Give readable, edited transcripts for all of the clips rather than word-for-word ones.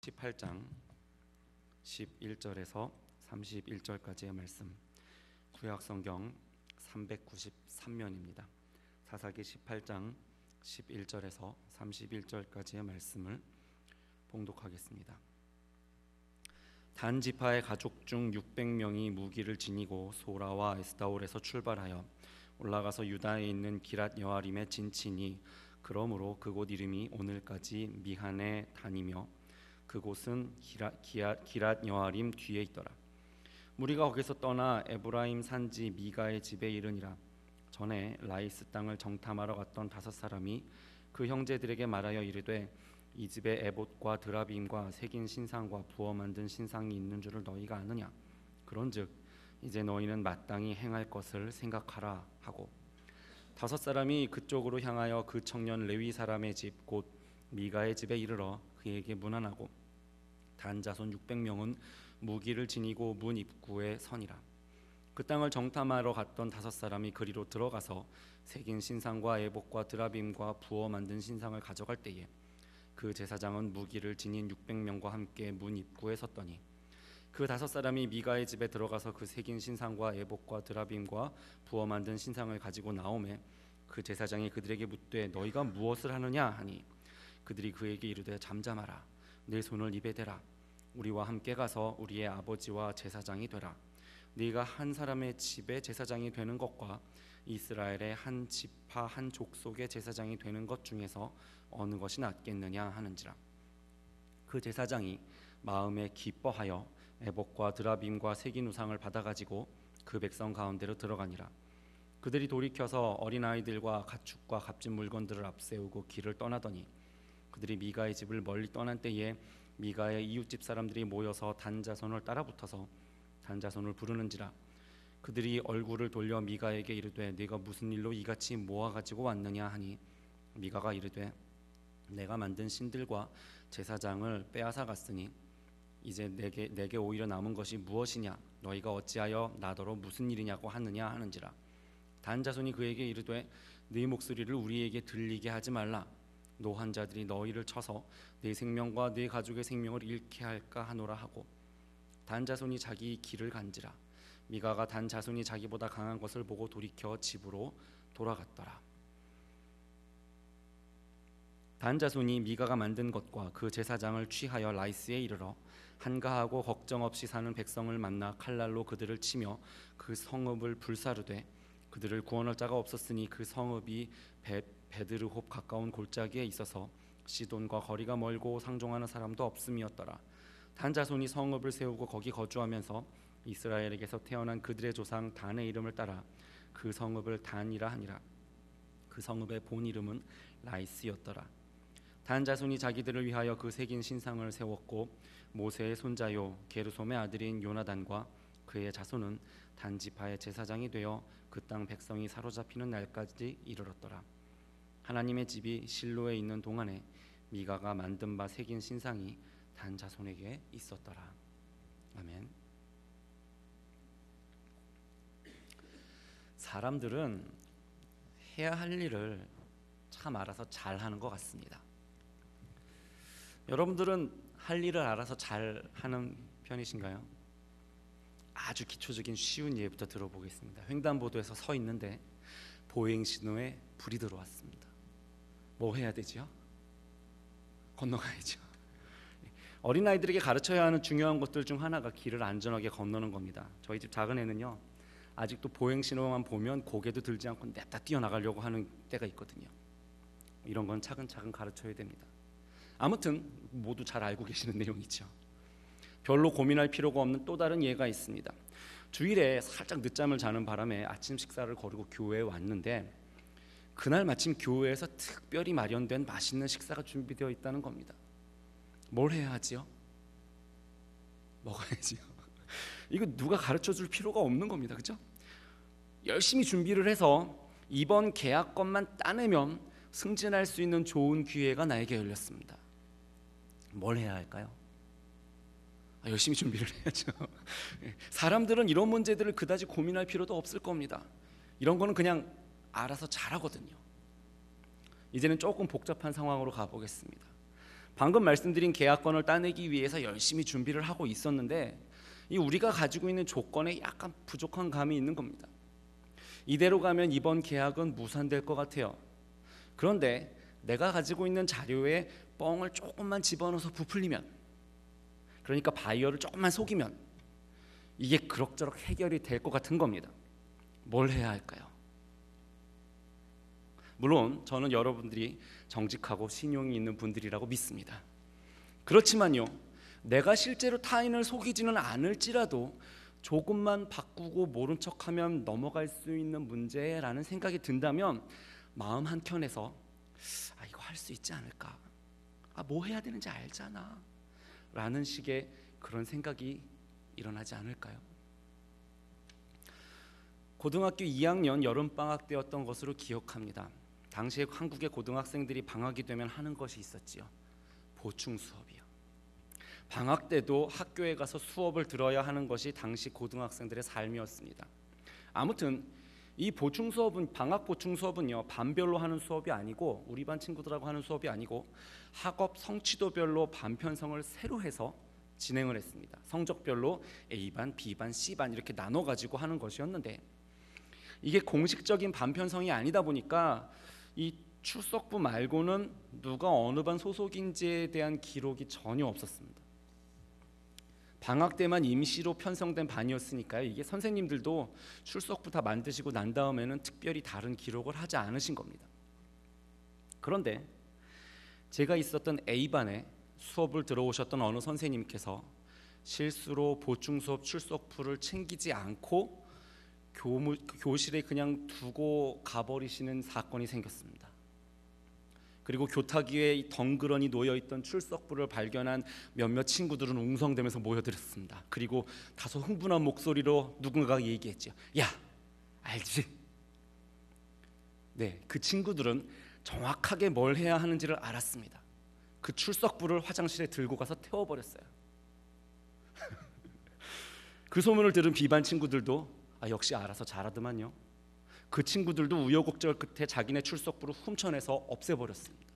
18장 11절에서 31절까지의 말씀, 구약성경 393면입니다. 사사기 18장 11절에서 31절까지의 말씀을 봉독하겠습니다. 단 지파의 가족 중 600명이 무기를 지니고 소라와 에스타올에서 출발하여 올라가서 유다에 있는 기랏 여아림에 진치니 그러므로 그곳 이름이 오늘까지 미한에 다니며 그곳은 기랏 여아림 뒤에 있더라. 무리가 거기서 떠나 에브라임 산지 미가의 집에 이르니라. 전에 라이스 땅을 정탐하러 갔던 5사람이 그 형제들에게 말하여 이르되 이 집에 에봇과 드라빔과 새긴 신상과 부어 만든 신상이 있는 줄을 너희가 아느냐? 그런즉 이제 너희는 마땅히 행할 것을 생각하라 하고 5사람이 그쪽으로 향하여 그 청년 레위 사람의 집 곧 미가의 집에 이르러 그에게 문안하고 단 자손 600명은 무기를 지니고 문 입구에 서니라. 그 땅을 정탐하러 갔던 5사람이 그리로 들어가서 새긴 신상과 에봇과 드라빔과 부어 만든 신상을 가져갈 때에 그 제사장은 무기를 지닌 600명과 함께 문 입구에 섰더니 그 5사람이 미가의 집에 들어가서 그 새긴 신상과 에봇과 드라빔과 부어 만든 신상을 가지고 나오매 그 제사장이 그들에게 묻되 너희가 무엇을 하느냐 하니 그들이 그에게 이르되 잠잠하라. 내 손을 입에 대라. 우리와 함께 가서 우리의 아버지와 제사장이 되라. 네가 한 사람의 집에 제사장이 되는 것과 이스라엘의 한 지파 한 족속의 제사장이 되는 것 중에서 어느 것이 낫겠느냐 하는지라. 그 제사장이 마음에 기뻐하여 에봇과 드라빔과 새긴 우상을 받아가지고 그 백성 가운데로 들어가니라. 그들이 돌이켜서 어린아이들과 가축과 값진 물건들을 앞세우고 길을 떠나더니 그들이 미가의 집을 멀리 떠난 때에 미가의 이웃집 사람들이 모여서 단 자손을 따라붙어서 단 자손을 부르는지라. 그들이 얼굴을 돌려 미가에게 이르되 네가 무슨 일로 이같이 모아가지고 왔느냐 하니 미가가 이르되 내가 만든 신들과 제사장을 빼앗아 갔으니 이제 내게 오히려 남은 것이 무엇이냐? 너희가 어찌하여 나더러 무슨 일이냐고 하느냐 하는지라. 단 자손이 그에게 이르되 네 목소리를 우리에게 들리게 하지 말라. 노한 자들이 너희를 쳐서 네 생명과 네 가족의 생명을 잃게 할까 하노라 하고 단 자손이 자기 길을 간지라. 미가가 단 자손이 자기보다 강한 것을 보고 돌이켜 집으로 돌아갔더라. 단 자손이 미가가 만든 것과 그 제사장을 취하여 라이스에 이르러 한가하고 걱정 없이 사는 백성을 만나 칼날로 그들을 치며 그 성읍을 불사르되 그들을 구원할 자가 없었으니 그 성읍이 베드르홉 가까운 골짜기에 있어서 시돈과 거리가 멀고 상종하는 사람도 없음이었더라. 단 자손이 성읍을 세우고 거기 거주하면서 이스라엘에게서 태어난 그들의 조상 단의 이름을 따라 그 성읍을 단이라 하니라. 그 성읍의 본 이름은 라이스였더라. 단 자손이 자기들을 위하여 그 새긴 신상을 세웠고 모세의 손자요 게르솜의 아들인 요나단과 그의 자손은 단 지파의 제사장이 되어 그 땅 백성이 사로잡히는 날까지 이르렀더라. 하나님의 집이 실로에 있는 동안에 미가가 만든 바 새긴 신상이 단 자손에게 있었더라. 아멘. 사람들은 해야 할 일을 참 알아서 잘하는 것 같습니다. 여러분들은 할 일을 알아서 잘하는 편이신가요? 아주 기초적인 쉬운 예부터 들어보겠습니다. 횡단보도에서 서 있는데 보행 신호에 불이 들어왔습니다. 뭐 해야 되죠? 건너가야죠. 어린아이들에게 가르쳐야 하는 중요한 것들 중 하나가 길을 안전하게 건너는 겁니다. 저희 집 작은 애는요 아직도 보행 신호만 보면 고개도 들지 않고 냅다 뛰어나가려고 하는 때가 있거든요. 이런 건 차근차근 가르쳐야 됩니다. 아무튼 모두 잘 알고 계시는 내용이죠. 별로 고민할 필요가 없는 또 다른 예가 있습니다. 주일에 살짝 늦잠을 자는 바람에 아침 식사를 거르고 교회에 왔는데 그날 마침 교회에서 특별히 마련된 맛있는 식사가 준비되어 있다는 겁니다. 뭘 해야 하지요? 먹어야지요. 이거 누가 가르쳐줄 필요가 없는 겁니다. 그렇죠? 열심히 준비를 해서 이번 계약건만 따내면 승진할 수 있는 좋은 기회가 나에게 열렸습니다. 뭘 해야 할까요? 열심히 준비를 해야죠. 사람들은 이런 문제들을 그다지 고민할 필요도 없을 겁니다. 이런 거는 그냥 알아서 잘하거든요. 이제는 조금 복잡한 상황으로 가보겠습니다. 방금 말씀드린 계약건을 따내기 위해서 열심히 준비를 하고 있었는데 이 우리가 가지고 있는 조건에 약간 부족한 감이 있는 겁니다. 이대로 가면 이번 계약은 무산될 것 같아요. 그런데 내가 가지고 있는 자료에 뻥을 조금만 집어넣어서 부풀리면, 그러니까 바이어를 조금만 속이면 이게 그럭저럭 해결이 될 것 같은 겁니다. 뭘 해야 할까요? 물론 저는 여러분들이 정직하고 신용이 있는 분들이라고 믿습니다. 그렇지만요, 내가 실제로 타인을 속이지는 않을지라도 조금만 바꾸고 모른 척하면 넘어갈 수 있는 문제라는 생각이 든다면 마음 한켠에서 이거 할 수 있지 않을까? 뭐 해야 되는지 알잖아 라는 식의 그런 생각이 일어나지 않을까요? 고등학교 2학년 여름방학 때였던 것으로 기억합니다. 당시에 한국의 고등학생들이 방학이 되면 하는 것이 있었지요. 보충 수업이요. 방학 때도 학교에 가서 수업을 들어야 하는 것이 당시 고등학생들의 삶이었습니다. 아무튼 이 보충 수업은, 방학 보충 수업은요, 반별로 하는 수업이 아니고, 우리 반 친구들하고 하는 수업이 아니고 학업 성취도별로 반 편성을 새로 해서 진행을 했습니다. 성적별로 A반, B반, C반 이렇게 나눠 가지고 하는 것이었는데, 이게 공식적인 반 편성이 아니다 보니까 이 출석부 말고는 누가 어느 반 소속인지에 대한 기록이 전혀 없었습니다. 방학 때만 임시로 편성된 반이었으니까요, 이게 선생님들도 출석부 다 만드시고 난 다음에는 특별히 다른 기록을 하지 않으신 겁니다. 그런데 제가 있었던 A반에 수업을 들어오셨던 어느 선생님께서 실수로 보충 수업 출석부를 챙기지 않고 교실에 그냥 두고 가버리시는 사건이 생겼습니다. 그리고 교탁 위에 덩그러니 놓여있던 출석부를 발견한 몇몇 친구들은 웅성대면서 모여들었습니다. 그리고 다소 흥분한 목소리로 누군가가 얘기했죠. 야, 알지? 네, 그 친구들은 정확하게 뭘 해야 하는지를 알았습니다. 그 출석부를 화장실에 들고 가서 태워버렸어요. 그 소문을 들은 B반 친구들도 역시 알아서 잘하더만요. 그 친구들도 우여곡절 끝에 자기네 출석부를 훔쳐내서 없애버렸습니다.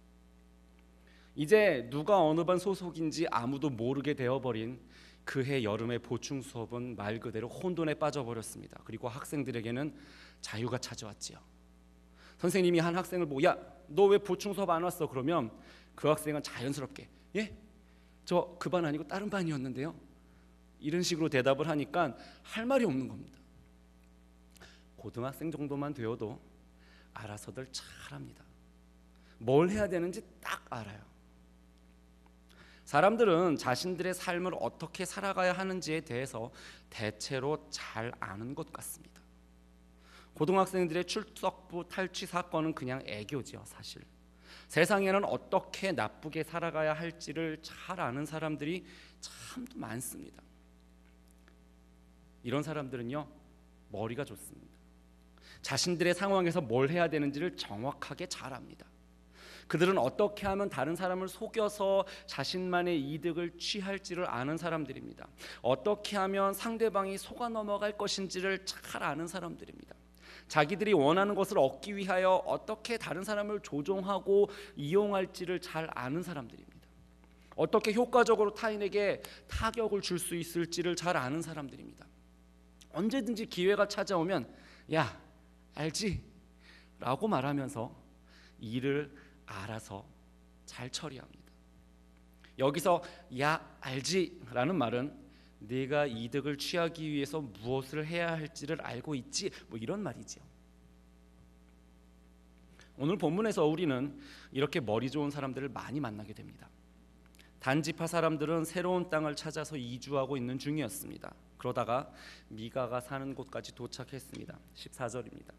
이제 누가 어느 반 소속인지 아무도 모르게 되어버린 그해 여름의 보충 수업은 말 그대로 혼돈에 빠져버렸습니다. 그리고 학생들에게는 자유가 찾아왔지요. 선생님이 한 학생을 보고 야, 너 왜 보충 수업 안 왔어? 그러면 그 학생은 자연스럽게 예? 저 그 반 아니고 다른 반이었는데요. 이런 식으로 대답을 하니까 할 말이 없는 겁니다. 고등학생 정도만 되어도 알아서들 잘합니다. 뭘 해야 되는지 딱 알아요. 사람들은 자신들의 삶을 어떻게 살아가야 하는지에 대해서 대체로 잘 아는 것 같습니다. 고등학생들의 출석부 탈취 사건은 그냥 애교죠, 사실. 세상에는 어떻게 나쁘게 살아가야 할지를 잘 아는 사람들이 참 많습니다. 이런 사람들은요, 머리가 좋습니다. 자신들의 상황에서 뭘 해야 되는지를 정확하게 잘 압니다. 그들은 어떻게 하면 다른 사람을 속여서 자신만의 이득을 취할지를 아는 사람들입니다. 어떻게 하면 상대방이 속아 넘어갈 것인지를 잘 아는 사람들입니다. 자기들이 원하는 것을 얻기 위하여 어떻게 다른 사람을 조종하고 이용할지를 잘 아는 사람들입니다. 어떻게 효과적으로 타인에게 타격을 줄 수 있을지를 잘 아는 사람들입니다. 언제든지 기회가 찾아오면 야, 알지? 라고 말하면서 일을 알아서 잘 처리합니다. 여기서 야, 알지? 라는 말은 네가 이득을 취하기 위해서 무엇을 해야 할지를 알고 있지? 이런 말이죠. 오늘 본문에서 우리는 이렇게 머리 좋은 사람들을 많이 만나게 됩니다. 단지파 사람들은 새로운 땅을 찾아서 이주하고 있는 중이었습니다. 그러다가 미가가 사는 곳까지 도착했습니다. 14절입니다.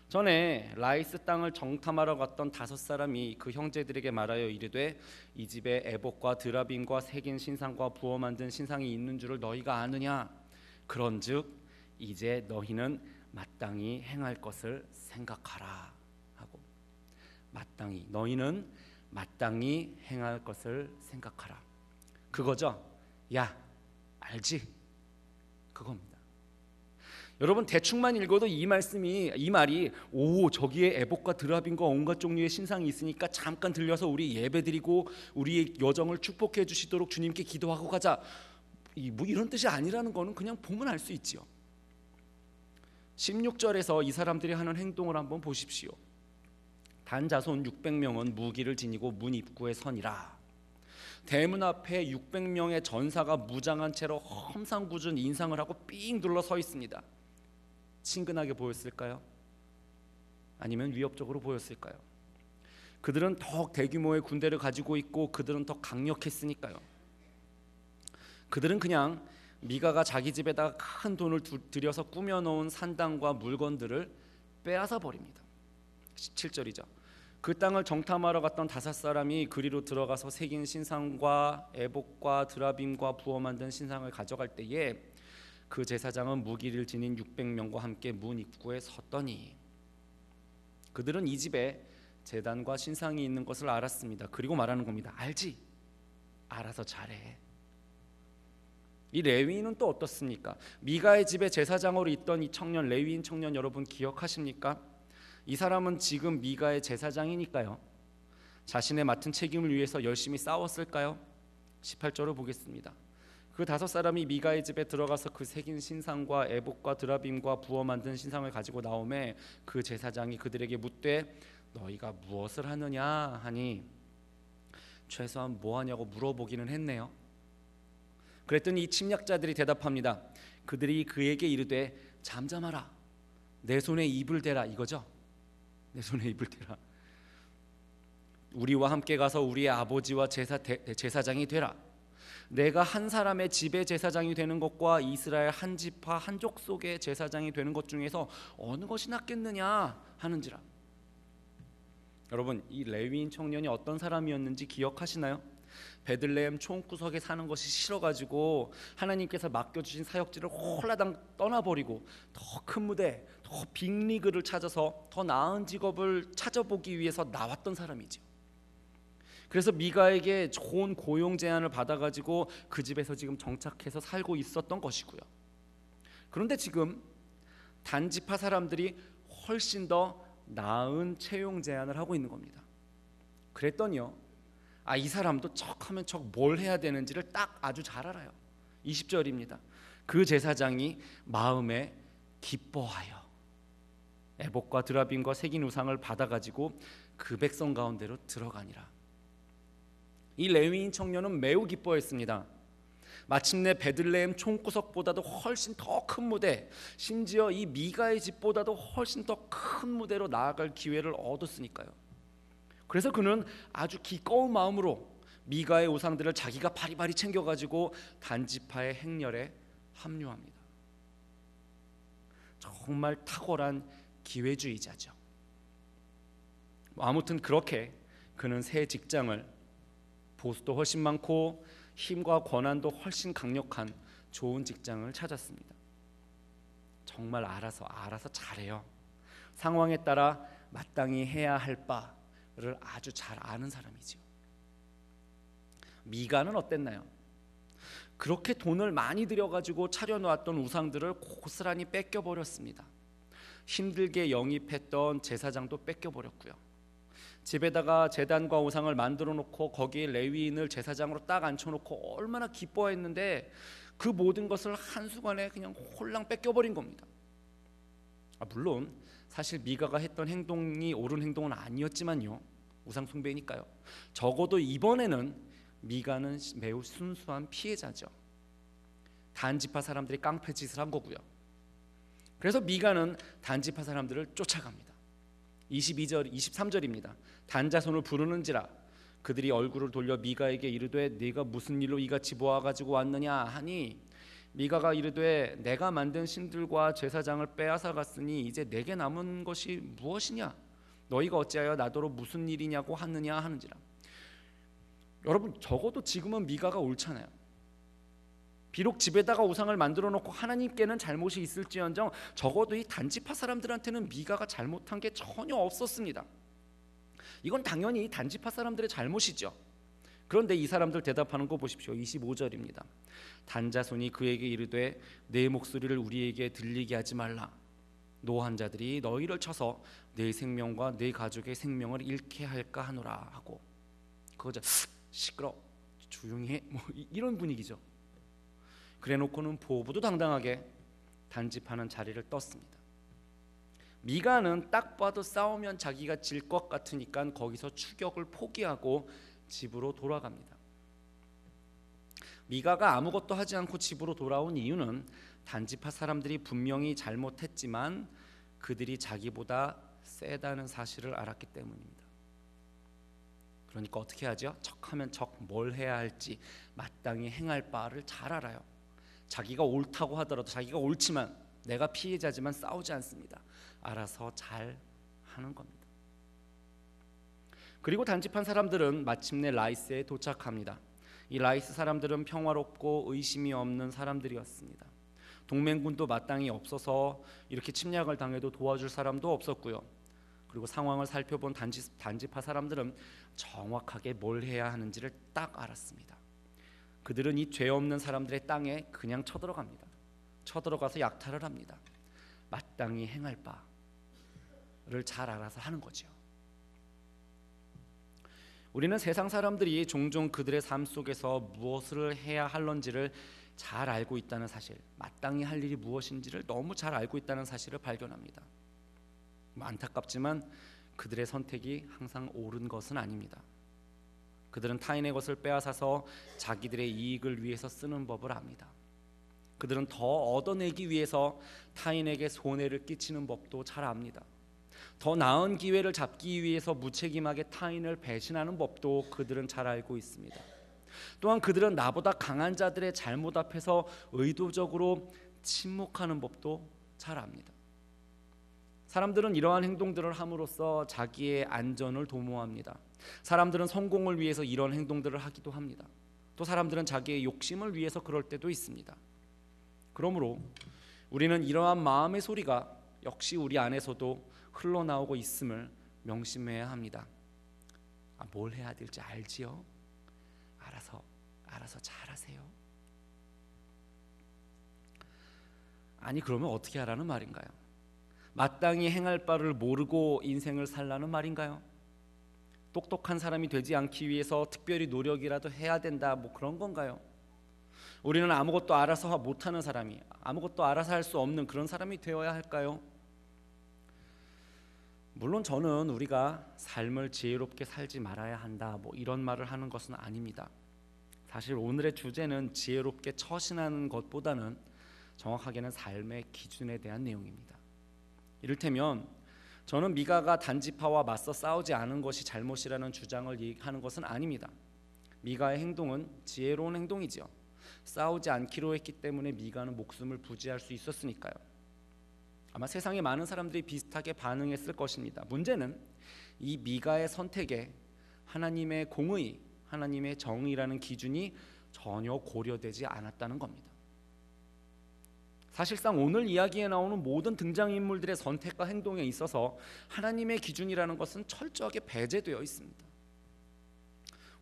전에 라이스 땅을 정탐하러 갔던 5사람이 그 형제들에게 말하여 이르되 이 집에 에봇과 드라빔과 새긴 신상과 부어 만든 신상이 있는 줄을 너희가 아느냐? 그런즉 이제 너희는 마땅히 행할 것을 생각하라 하고, 마땅히, 너희는 마땅히 행할 것을 생각하라. 그거죠. 야, 알지? 그겁니다. 여러분 대충만 읽어도 이 말이 오 저기에 에봇과 드라빔과 온갖 종류의 신상이 있으니까 잠깐 들려서 우리 예배드리고 우리의 여정을 축복해 주시도록 주님께 기도하고 가자, 뭐 이런 뜻이 아니라는 거는 그냥 보면 알 수 있지요. 16절에서 이 사람들이 하는 행동을 한번 보십시오. 단 자손 600명은 무기를 지니고 문 입구에 서니라. 대문 앞에 600명의 전사가 무장한 채로 험상궂은 인상을 하고 삥 둘러 서 있습니다. 친근하게 보였을까요? 아니면 위협적으로 보였을까요? 그들은 더 대규모의 군대를 가지고 있고 그들은 더 강력했으니까요. 그들은 그냥 미가가 자기 집에다가 큰 돈을 들여서 꾸며놓은 산당과 물건들을 빼앗아 버립니다. 17절이죠. 그 땅을 정탐하러 갔던 5사람이 그리로 들어가서 새긴 신상과 에봇과 드라빔과 부어 만든 신상을 가져갈 때에 그 제사장은 무기를 지닌 600명과 함께 문 입구에 섰더니, 그들은 이 집에 제단과 신상이 있는 것을 알았습니다. 그리고 말하는 겁니다. 알지? 알아서 잘해. 이 레위인은 또 어떻습니까? 미가의 집에 제사장으로 있던 이 청년, 레위인 청년 여러분 기억하십니까? 이 사람은 지금 미가의 제사장이니까요, 자신의 맡은 책임을 위해서 열심히 싸웠을까요? 18절을 보겠습니다. 그 5사람이 미가의 집에 들어가서 그 새긴 신상과 에봇과 드라빔과 부어 만든 신상을 가지고 나오매 그 제사장이 그들에게 묻되 너희가 무엇을 하느냐 하니 최소한 뭐 하냐고 물어보기는 했네요. 그랬더니 이 침략자들이 대답합니다. 그들이 그에게 이르되 잠잠하라, 내 손에 입을 대라, 이거죠. 내 손에 입을 대라. 우리와 함께 가서 우리의 아버지와 제사장이 되라. 내가 한 사람의 집의 제사장이 되는 것과 이스라엘 한 지파 한 족속의 제사장이 되는 것 중에서 어느 것이 낫겠느냐 하는지라. 여러분, 이 레위인 청년이 어떤 사람이었는지 기억하시나요? 베들레헴 총구석에 사는 것이 싫어가지고 하나님께서 맡겨주신 사역지를 홀라당 떠나버리고 더 큰 무대, 더 빅리그를 찾아서 더 나은 직업을 찾아보기 위해서 나왔던 사람이죠. 그래서 미가에게 좋은 고용 제안을 받아가지고 그 집에서 지금 정착해서 살고 있었던 것이고요. 그런데 지금 단지파 사람들이 훨씬 더 나은 채용 제안을 하고 있는 겁니다. 그랬더니요, 이 사람도 척하면 척 뭘 해야 되는지를 딱 아주 잘 알아요. 20절입니다. 그 제사장이 마음에 기뻐하여 에봇과 드라빔과 새긴 우상을 받아가지고 그 백성 가운데로 들어가니라. 이 레위인 청년은 매우 기뻐했습니다. 마침내 베들레헴 총구석보다도 훨씬 더 큰 무대, 심지어 이 미가의 집보다도 훨씬 더 큰 무대로 나아갈 기회를 얻었으니까요. 그래서 그는 아주 기꺼운 마음으로 미가의 우상들을 자기가 바리바리 챙겨가지고 단지파의 행렬에 합류합니다. 정말 탁월한 기회주의자죠. 아무튼 그렇게 그는 새 직장을, 보수도 훨씬 많고 힘과 권한도 훨씬 강력한 좋은 직장을 찾았습니다. 정말 알아서 잘해요. 상황에 따라 마땅히 해야 할 바를 아주 잘 아는 사람이죠. 미가는 어땠나요? 그렇게 돈을 많이 들여가지고 차려놓았던 우상들을 고스란히 뺏겨버렸습니다. 힘들게 영입했던 제사장도 뺏겨버렸고요. 집에다가 제단과 우상을 만들어 놓고 거기에 레위인을 제사장으로 딱 앉혀놓고 얼마나 기뻐했는데 그 모든 것을 한순간에 그냥 홀랑 뺏겨버린 겁니다. 물론 사실 미가가 했던 행동이 옳은 행동은 아니었지만요, 우상 숭배니까요. 적어도 이번에는 미가는 매우 순수한 피해자죠. 단지파 사람들이 깡패짓을 한 거고요. 그래서 미가는 단지파 사람들을 쫓아갑니다. 23절입니다. 단자손을 부르는지라 그들이 얼굴을 돌려 미가에게 이르되 네가 무슨 일로 이같이 모아가지고 왔느냐 하니 미가가 이르되 내가 만든 신들과 제사장을 빼앗아 갔으니 이제 내게 남은 것이 무엇이냐, 너희가 어찌하여 나더러 무슨 일이냐고 하느냐 하는지라. 여러분, 적어도 지금은 미가가 옳잖아요. 비록 집에다가 우상을 만들어 놓고 하나님께는 잘못이 있을지언정 적어도 이 단지파 사람들한테는 미가가 잘못한 게 전혀 없었습니다. 이건 당연히 단지파 사람들의 잘못이죠. 그런데 이 사람들 대답하는 거 보십시오. 25절입니다. 단자손이 그에게 이르되 내 목소리를 우리에게 들리게 하지 말라. 노한 자들이 너희를 쳐서 내 생명과 내 가족의 생명을 잃게 할까 하노라 하고, 그거죠. 시끄러, 조용히 해, 뭐 이런 분위기죠. 그래놓고는 보부도 당당하게 단집하는 자리를 떴습니다. 미가는 딱 봐도 싸우면 자기가 질 것 같으니까 거기서 추격을 포기하고 집으로 돌아갑니다. 미가가 아무것도 하지 않고 집으로 돌아온 이유는 단지파 사람들이 분명히 잘못했지만 그들이 자기보다 세다는 사실을 알았기 때문입니다. 그러니까 어떻게 하죠? 척하면 척, 뭘 해야 할지 마땅히 행할 바를 잘 알아요. 자기가 옳다고 하더라도 자기가 옳지만 내가 피해자지만 싸우지 않습니다. 알아서 잘 하는 겁니다. 그리고 단집한 사람들은 마침내 라이스에 도착합니다. 이 라이스 사람들은 평화롭고 의심이 없는 사람들이었습니다. 동맹군도 마땅히 없어서 이렇게 침략을 당해도 도와줄 사람도 없었고요. 그리고 상황을 살펴본 단지파 사람들은 정확하게 뭘 해야 하는지를 딱 알았습니다. 그들은 이 죄 없는 사람들의 땅에 그냥 쳐들어갑니다. 쳐들어가서 약탈을 합니다. 마땅히 행할 바를 잘 알아서 하는 거죠. 우리는 세상 사람들이 종종 그들의 삶 속에서 무엇을 해야 할런지를 잘 알고 있다는 사실, 마땅히 할 일이 무엇인지를 너무 잘 알고 있다는 사실을 발견합니다. 안타깝지만 그들의 선택이 항상 옳은 것은 아닙니다. 그들은 타인의 것을 빼앗아서 자기들의 이익을 위해서 쓰는 법을 압니다. 그들은 더 얻어내기 위해서 타인에게 손해를 끼치는 법도 잘 압니다. 더 나은 기회를 잡기 위해서 무책임하게 타인을 배신하는 법도 그들은 잘 알고 있습니다. 또한 그들은 나보다 강한 자들의 잘못 앞에서 의도적으로 침묵하는 법도 잘 압니다. 사람들은 이러한 행동들을 함으로써 자기의 안전을 도모합니다. 사람들은 성공을 위해서 이런 행동들을 하기도 합니다. 또 사람들은 자기의 욕심을 위해서 그럴 때도 있습니다. 그러므로 우리는 이러한 마음의 소리가 역시 우리 안에서도 흘러나오고 있음을 명심해야 합니다. 뭘 해야 될지 알지요? 알아서 잘하세요. 아니 그러면 어떻게 하라는 말인가요? 마땅히 행할 바를 모르고 인생을 살라는 말인가요? 똑똑한 사람이 되지 않기 위해서 특별히 노력이라도 해야 된다, 뭐 그런 건가요? 우리는 아무것도 알아서 못하는 사람이, 아무것도 알아서 할 수 없는 그런 사람이 되어야 할까요? 물론 저는 우리가 삶을 지혜롭게 살지 말아야 한다, 뭐 이런 말을 하는 것은 아닙니다. 사실 오늘의 주제는 지혜롭게 처신하는 것보다는 정확하게는 삶의 기준에 대한 내용입니다. 이를테면 저는 미가가 단지파와 맞서 싸우지 않은 것이 잘못이라는 주장을 하는 것은 아닙니다. 미가의 행동은 지혜로운 행동이지요. 싸우지 않기로 했기 때문에 미가는 목숨을 부지할 수 있었으니까요. 아마 세상에 많은 사람들이 비슷하게 반응했을 것입니다. 문제는 이 미가의 선택에 하나님의 공의, 하나님의 정의라는 기준이 전혀 고려되지 않았다는 겁니다. 사실상 오늘 이야기에 나오는 모든 등장인물들의 선택과 행동에 있어서 하나님의 기준이라는 것은 철저하게 배제되어 있습니다.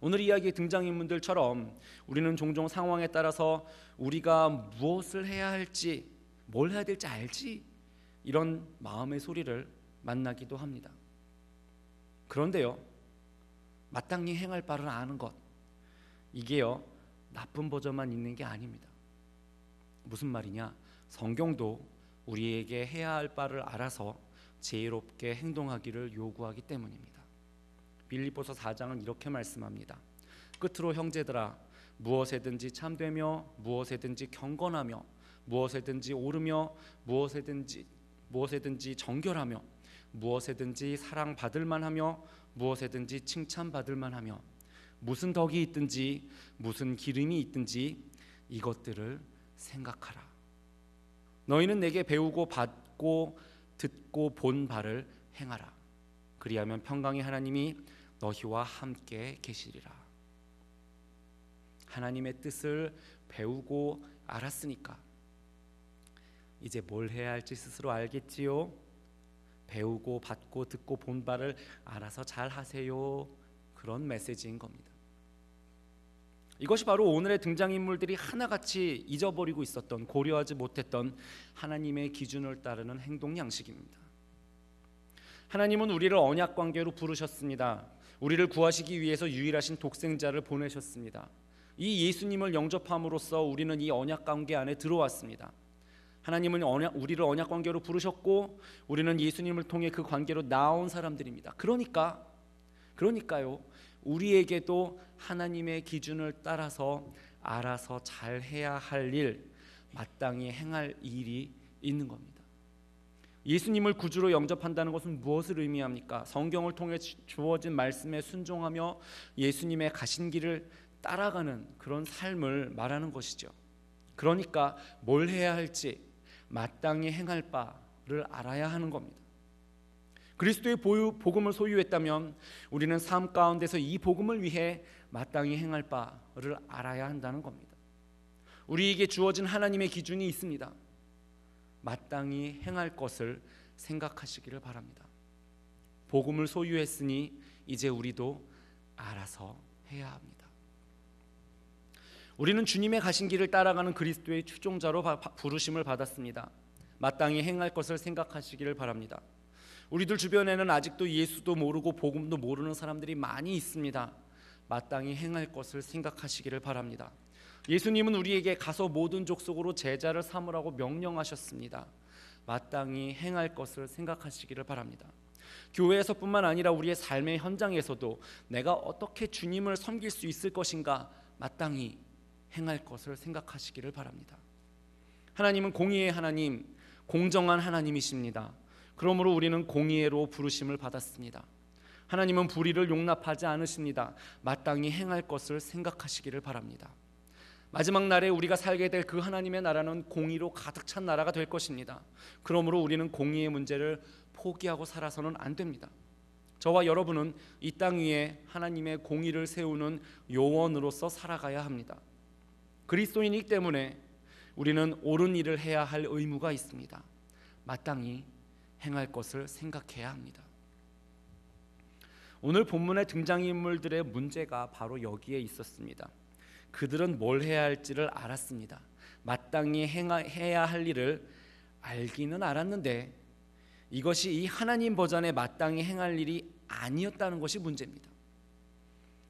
오늘 이야기의 등장인물들처럼 우리는 종종 상황에 따라서 우리가 무엇을 해야 할지, 뭘 해야 될지 알지, 이런 마음의 소리를 만나기도 합니다. 그런데요, 마땅히 행할 바를 아는 것, 이게요 나쁜 버전만 있는 게 아닙니다. 무슨 말이냐? 성경도 우리에게 해야 할 바를 알아서 지혜롭게 행동하기를 요구하기 때문입니다. 빌립보서 4장은 이렇게 말씀합니다. 끝으로 형제들아, 무엇에든지 참되며 무엇에든지 경건하며 무엇에든지 옳으며 무엇에든지 정결하며 무엇에든지 사랑받을 만하며 무엇에든지 칭찬받을 만하며 무슨 덕이 있든지 무슨 기름이 있든지 이것들을 생각하라. 너희는 내게 배우고 받고 듣고 본 바를 행하라. 그리하면 평강의 하나님이 너희와 함께 계시리라. 하나님의 뜻을 배우고 알았으니까 이제 뭘 해야 할지 스스로 알겠지요? 배우고 받고 듣고 본 바를 알아서 잘 하세요. 그런 메시지인 겁니다. 이것이 바로 오늘의 등장인물들이 하나같이 잊어버리고 있었던, 고려하지 못했던 하나님의 기준을 따르는 행동 양식입니다. 하나님은 우리를 언약 관계로 부르셨습니다. 우리를 구하시기 위해서 유일하신 독생자를 보내셨습니다. 이 예수님을 영접함으로써 우리는 이 언약 관계 안에 들어왔습니다. 하나님은 우리를 언약 관계로 부르셨고 우리는 예수님을 통해 그 관계로 나온 사람들입니다. 그러니까요, 우리에게도 하나님의 기준을 따라서 알아서 잘 해야 할 일, 마땅히 행할 일이 있는 겁니다. 예수님을 구주로 영접한다는 것은 무엇을 의미합니까? 성경을 통해 주어진 말씀에 순종하며 예수님의 가신 길을 따라가는 그런 삶을 말하는 것이죠. 그러니까 뭘 해야 할지 마땅히 행할 바를 알아야 하는 겁니다. 그리스도의 복음을 소유했다면 우리는 삶 가운데서 이 복음을 위해 마땅히 행할 바를 알아야 한다는 겁니다. 우리에게 주어진 하나님의 기준이 있습니다. 마땅히 행할 것을 생각하시기를 바랍니다. 복음을 소유했으니 이제 우리도 알아서 해야 합니다. 우리는 주님의 가신 길을 따라가는 그리스도의 추종자로 부르심을 받았습니다. 마땅히 행할 것을 생각하시기를 바랍니다. 우리들 주변에는 아직도 예수도 모르고 복음도 모르는 사람들이 많이 있습니다. 마땅히 행할 것을 생각하시기를 바랍니다. 예수님은 우리에게 가서 모든 족속으로 제자를 삼으라고 명령하셨습니다. 마땅히 행할 것을 생각하시기를 바랍니다. 교회에서뿐만 아니라 우리의 삶의 현장에서도 내가 어떻게 주님을 섬길 수 있을 것인가 마땅히 행할 것을 생각하시기를 바랍니다. 하나님은 공의의 하나님, 공정한 하나님이십니다. 그러므로 우리는 공의로 부르심을 받았습니다. 하나님은 불의를 용납하지 않으십니다. 마땅히 행할 것을 생각하시기를 바랍니다. 마지막 날에 우리가 살게 될 그 하나님의 나라는 공의로 가득 찬 나라가 될 것입니다. 그러므로 우리는 공의의 문제를 포기하고 살아서는 안 됩니다. 저와 여러분은 이 땅 위에 하나님의 공의를 세우는 요원으로서 살아가야 합니다. 그리스도인이기 때문에 우리는 옳은 일을 해야 할 의무가 있습니다. 마땅히 행할 것을 생각해야 합니다. 오늘 본문의 등장인물들의 문제가 바로 여기에 있었습니다. 그들은 뭘 해야 할지를 알았습니다. 마땅히 해야 할 일을 알기는 알았는데 이것이 이 하나님 버전의 마땅히 행할 일이 아니었다는 것이 문제입니다.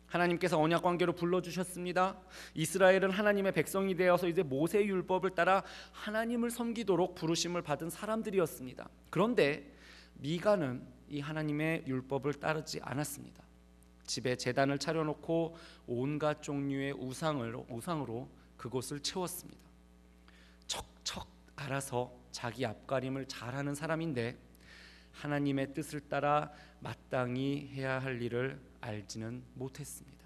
하나님께서 언약 관계로 불러주셨습니다. 이스라엘은 하나님의 백성이 되어서 이제 모세 율법을 따라 하나님을 섬기도록 부르심을 받은 사람들이었습니다. 그런데 미가는 이 하나님의 율법을 따르지 않았습니다. 집에 제단을 차려놓고 온갖 종류의 우상으로 그곳을 채웠습니다. 척척 알아서 자기 앞가림을 잘하는 사람인데 하나님의 뜻을 따라 마땅히 해야 할 일을 알지는 못했습니다.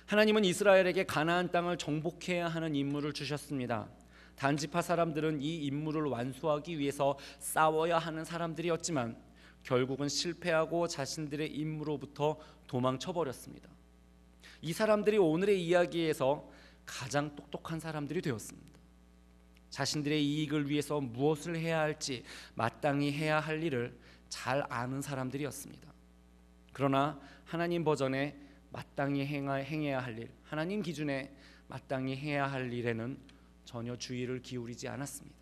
하나님은 이스라엘에게 가나안 땅을 정복해야 하는 임무를 주셨습니다. 단지파 사람들은 이 임무를 완수하기 위해서 싸워야 하는 사람들이었지만 결국은 실패하고 자신들의 임무로부터 도망쳐버렸습니다. 이 사람들이 오늘의 이야기에서 가장 똑똑한 사람들이 되었습니다. 자신들의 이익을 위해서 무엇을 해야 할지 마땅히 해야 할 일을 잘 아는 사람들이었습니다. 그러나 하나님 버전에 마땅히 행해야 할 일, 하나님 기준에 마땅히 해야 할 일에는 전혀 주의를 기울이지 않았습니다.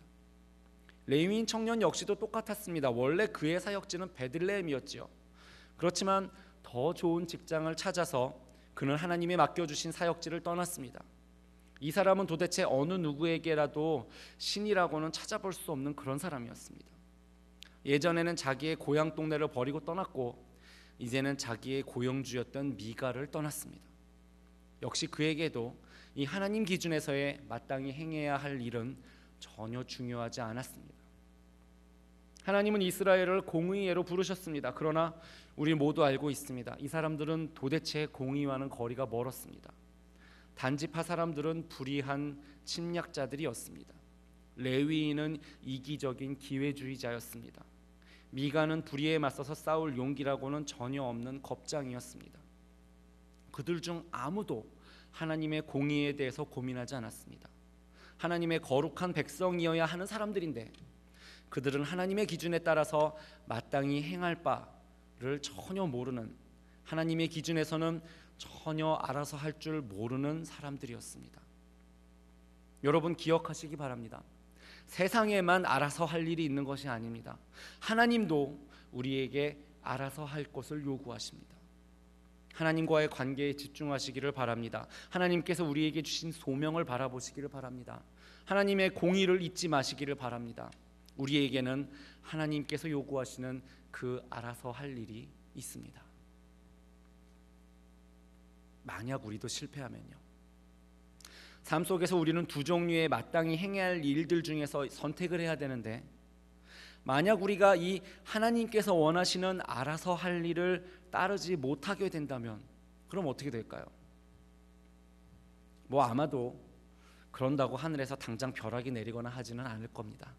레위인 청년 역시도 똑같았습니다. 원래 그의 사역지는 베들레헴이었지요. 그렇지만 더 좋은 직장을 찾아서 그는 하나님이 맡겨주신 사역지를 떠났습니다. 이 사람은 도대체 어느 누구에게라도 신이라고는 찾아볼 수 없는 그런 사람이었습니다. 예전에는 자기의 고향 동네를 버리고 떠났고 이제는 자기의 고용주였던 미가를 떠났습니다. 역시 그에게도 이 하나님 기준에서의 마땅히 행해야 할 일은 전혀 중요하지 않았습니다. 하나님은 이스라엘을 공의회로 부르셨습니다. 그러나 우리 모두 알고 있습니다. 이 사람들은 도대체 공의와는 거리가 멀었습니다. 단지파 사람들은 불의한 침략자들이었습니다. 레위인은 이기적인 기회주의자였습니다. 미가는 불의에 맞서서 싸울 용기라고는 전혀 없는 겁장이었습니다. 그들 중 아무도 하나님의 공의에 대해서 고민하지 않았습니다. 하나님의 거룩한 백성이어야 하는 사람들인데 그들은 하나님의 기준에 따라서 마땅히 행할 바를 전혀 모르는, 하나님의 기준에서는 전혀 알아서 할 줄 모르는 사람들이었습니다. 여러분 기억하시기 바랍니다. 세상에만 알아서 할 일이 있는 것이 아닙니다. 하나님도 우리에게 알아서 할 것을 요구하십니다. 하나님과의 관계에 집중하시기를 바랍니다. 하나님께서 우리에게 주신 소명을 바라보시기를 바랍니다. 하나님의 공의를 잊지 마시기를 바랍니다. 우리에게는 하나님께서 요구하시는 그 알아서 할 일이 있습니다. 만약 우리도 실패하면요, 삶 속에서 우리는 두 종류의 마땅히 행해야 할 일들 중에서 선택을 해야 되는데, 만약 우리가 이 하나님께서 원하시는 알아서 할 일을 따르지 못하게 된다면 그럼 어떻게 될까요? 아마도 그런다고 하늘에서 당장 벼락이 내리거나 하지는 않을 겁니다.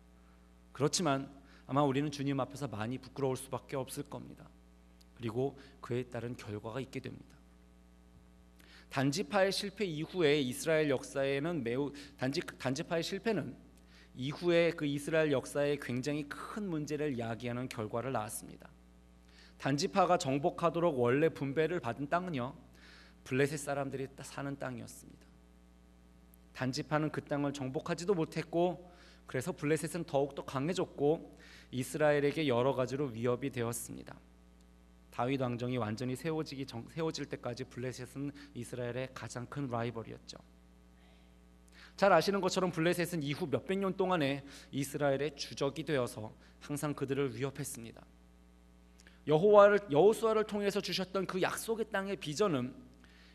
그렇지만 아마 우리는 주님 앞에서 많이 부끄러울 수밖에 없을 겁니다. 그리고 그에 따른 결과가 있게 됩니다. 단지파의 실패 이후에 이스라엘 역사에는 단지파의 실패는 이후에 그 이스라엘 역사에 굉장히 큰 문제를 야기하는 결과를 낳았습니다. 단지파가 정복하도록 원래 분배를 받은 땅은요, 블레셋 사람들이 사는 땅이었습니다. 단지파는 그 땅을 정복하지도 못했고, 그래서 블레셋은 더욱더 강해졌고 이스라엘에게 여러 가지로 위협이 되었습니다. 다윗 왕정이 완전히 세워질 때까지 블레셋은 이스라엘의 가장 큰 라이벌이었죠. 잘 아시는 것처럼 블레셋은 이후 몇백 년 동안에 이스라엘의 주적이 되어서 항상 그들을 위협했습니다. 여호수아를 통해서 주셨던 그 약속의 땅의 비전은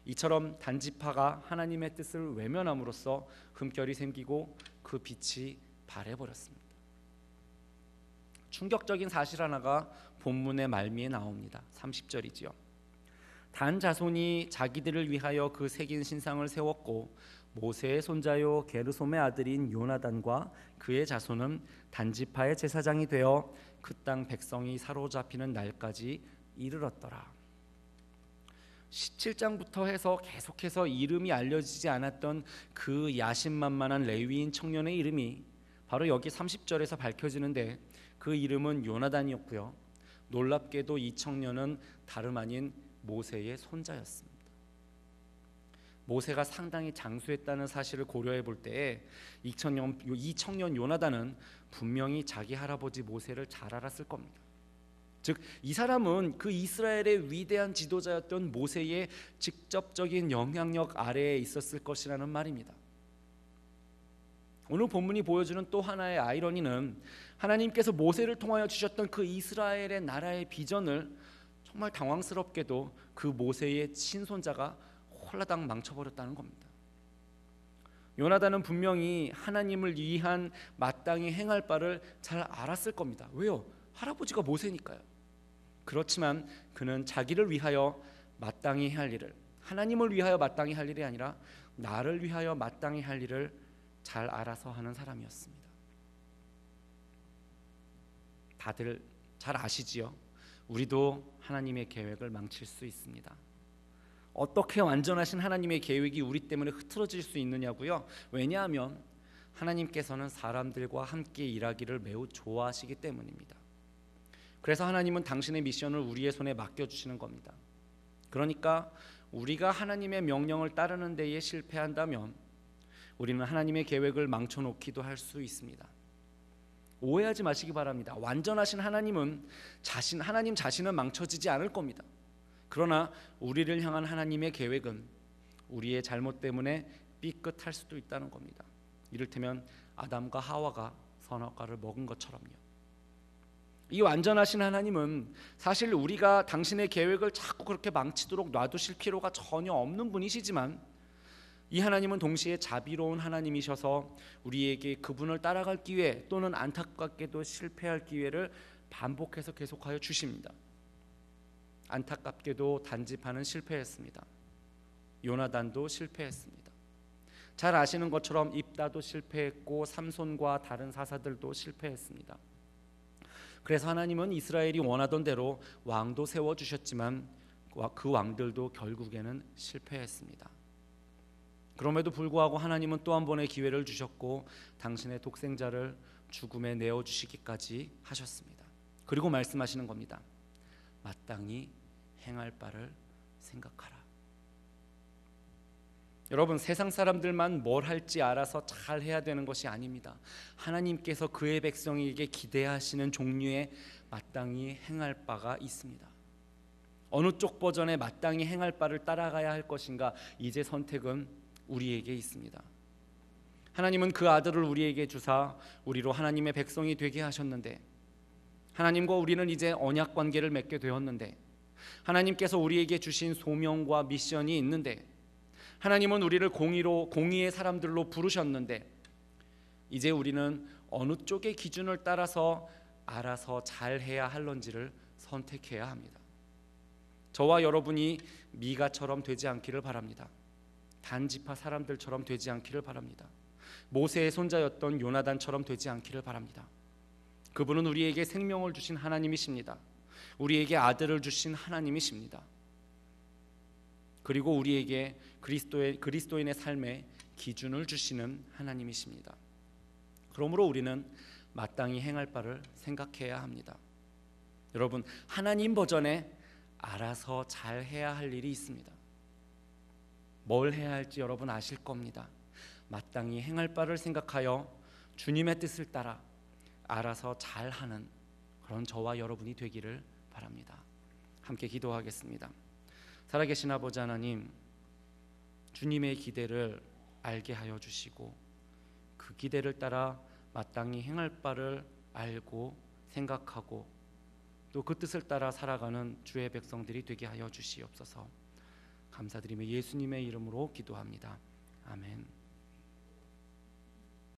이처럼 단지파가 하나님의 뜻을 외면함으로써 흠결이 생기고 그 빛이 발해버렸습니다. 충격적인 사실 하나가 본문의 말미에 나옵니다. 30절이지요. 단 자손이 자기들을 위하여 그 새긴 신상을 세웠고 모세의 손자요 게르솜의 아들인 요나단과 그의 자손은 단지파의 제사장이 되어 그 땅 백성이 사로잡히는 날까지 이르렀더라. 17장부터 해서 계속해서 이름이 알려지지 않았던 그 야심만만한 레위인 청년의 이름이 바로 여기 30절에서 밝혀지는데, 그 이름은 요나단이었고요, 놀랍게도 이 청년은 다름 아닌 모세의 손자였습니다. 모세가 상당히 장수했다는 사실을 고려해 볼 때에 이 청년 요나단은 분명히 자기 할아버지 모세를 잘 알았을 겁니다. 즉, 이 사람은 그 이스라엘의 위대한 지도자였던 모세의 직접적인 영향력 아래에 있었을 것이라는 말입니다. 오늘 본문이 보여주는 또 하나의 아이러니는 하나님께서 모세를 통하여 주셨던 그 이스라엘의 나라의 비전을 정말 당황스럽게도 그 모세의 친손자가 홀라당 망쳐버렸다는 겁니다. 요나단은 분명히 하나님을 위한 마땅히 행할 바를 잘 알았을 겁니다. 왜요? 할아버지가 모세니까요. 그렇지만 그는 자기를 위하여 마땅히 할 일을, 하나님을 위하여 마땅히 할 일이 아니라 나를 위하여 마땅히 할 일을 잘 알아서 하는 사람이었습니다. 다들 잘 아시지요? 우리도 하나님의 계획을 망칠 수 있습니다. 어떻게 완전하신 하나님의 계획이 우리 때문에 흐트러질 수 있느냐고요? 왜냐하면 하나님께서는 사람들과 함께 일하기를 매우 좋아하시기 때문입니다. 그래서 하나님은 당신의 미션을 우리의 손에 맡겨주시는 겁니다. 그러니까 우리가 하나님의 명령을 따르는 데에 실패한다면 우리는 하나님의 계획을 망쳐놓기도 할 수 있습니다. 오해하지 마시기 바랍니다. 완전하신 하나님은 하나님 자신은 망쳐지지 않을 겁니다. 그러나 우리를 향한 하나님의 계획은 우리의 잘못 때문에 삐끗할 수도 있다는 겁니다. 이를테면 아담과 하와가 선악과를 먹은 것처럼요. 이 완전하신 하나님은 사실 우리가 당신의 계획을 자꾸 그렇게 망치도록 놔두실 필요가 전혀 없는 분이시지만, 이 하나님은 동시에 자비로운 하나님이셔서 우리에게 그분을 따라갈 기회 또는 안타깝게도 실패할 기회를 반복해서 계속하여 주십니다. 안타깝게도 단지파는 실패했습니다. 요나단도 실패했습니다. 잘 아시는 것처럼 입다도 실패했고 삼손과 다른 사사들도 실패했습니다. 그래서 하나님은 이스라엘이 원하던 대로 왕도 세워주셨지만 그 왕들도 결국에는 실패했습니다. 그럼에도 불구하고 하나님은 또 한 번의 기회를 주셨고 당신의 독생자를 죽음에 내어주시기까지 하셨습니다. 그리고 말씀하시는 겁니다. 마땅히 행할 바를 생각하라. 여러분, 세상 사람들만 뭘 할지 알아서 잘 해야 되는 것이 아닙니다. 하나님께서 그의 백성에게 기대하시는 종류의 마땅히 행할 바가 있습니다. 어느 쪽 버전의 마땅히 행할 바를 따라가야 할 것인가, 이제 선택은 우리에게 있습니다. 하나님은 그 아들을 우리에게 주사 우리로 하나님의 백성이 되게 하셨는데, 하나님과 우리는 이제 언약 관계를 맺게 되었는데, 하나님께서 우리에게 주신 소명과 미션이 있는데, 하나님은 우리를 공의의 사람들로 부르셨는데, 이제 우리는 어느 쪽의 기준을 따라서 알아서 잘해야 할런지를 선택해야 합니다. 저와 여러분이 미가처럼 되지 않기를 바랍니다. 단지파 사람들처럼 되지 않기를 바랍니다. 모세의 손자였던 요나단처럼 되지 않기를 바랍니다. 그분은 우리에게 생명을 주신 하나님이십니다. 우리에게 아들을 주신 하나님이십니다. 그리고 우리에게 그리스도인의 삶의 기준을 주시는 하나님이십니다. 그러므로 우리는 마땅히 행할 바를 생각해야 합니다. 여러분, 하나님 버전에 알아서 잘 해야 할 일이 있습니다. 뭘 해야 할지 여러분 아실 겁니다. 마땅히 행할 바를 생각하여 주님의 뜻을 따라 알아서 잘하는 그런 저와 여러분이 되기를 바랍니다. 함께 기도하겠습니다. 살아계신 아버지 하나님, 주님의 기대를 알게 하여 주시고 그 기대를 따라 마땅히 행할 바를 알고 생각하고 또 그 뜻을 따라 살아가는 주의 백성들이 되게 하여 주시옵소서. 감사드리며 예수님의 이름으로 기도합니다. 아멘.